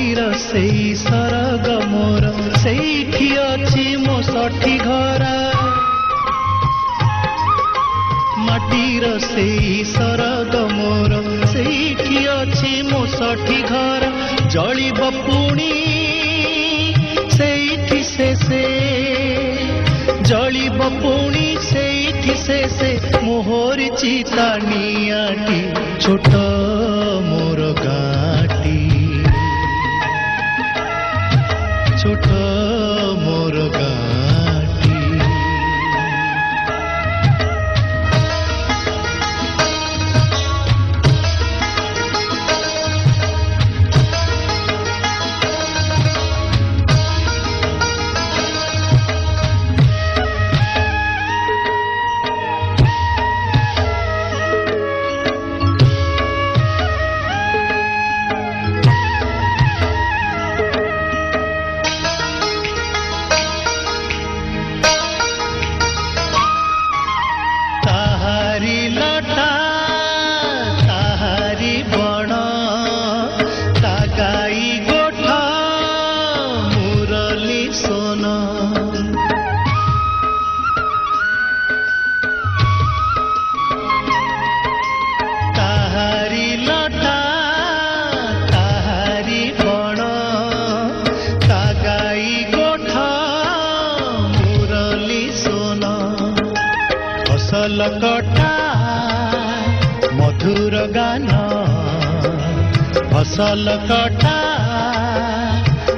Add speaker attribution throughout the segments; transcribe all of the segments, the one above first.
Speaker 1: माटीर सेई सरग मोर सेठी अछि मो सठी घर माटीर सेई सरग मोर सेठी अछि मो सठी घर जलिब पुणी सेठी से जलिब पुणी सेठी से मोहर चिता नियाटी छोट मोर गाटी छोट मोर गाटी फसल कटा मधुर गान फसल कटा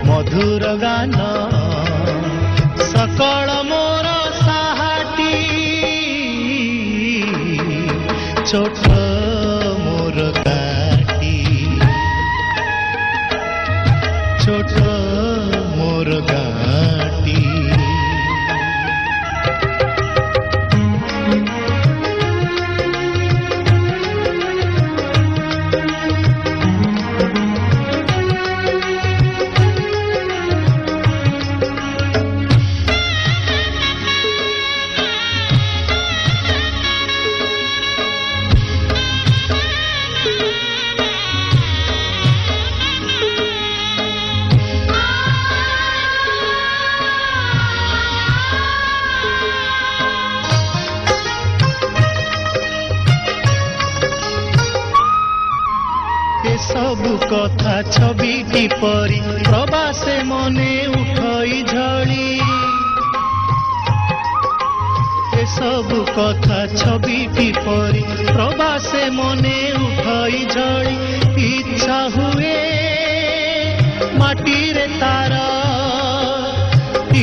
Speaker 1: मधुर गान सकल मोर साहाटी छोट मोर गाटी छोट मोर गाटी सबु कथा छविटी परी प्रवासे मने उठई झड़ी ए सबु कथा छविटी परी प्रवासे मने उठई झड़ी इच्छा हुए माटी रे तार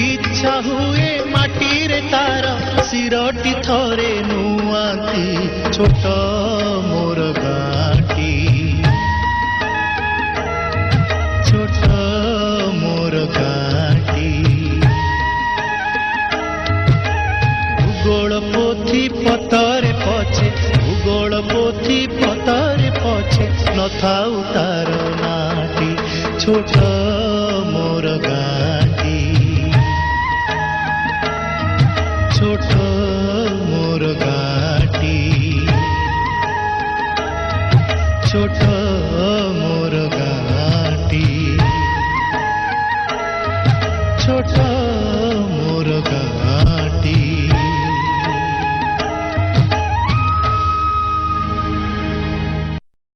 Speaker 1: इच्छा हुए माटी रे तार सिरटी थरे नुआती छोट मोर गाटी छोट मोर गाटी भूगोल पोथी पतरे पछे भूगोल पोथी पतरे पछे नथाउ तार नाटी छोट मोर गाटी छोट मोर गाटी छोट मोर गाटी छोट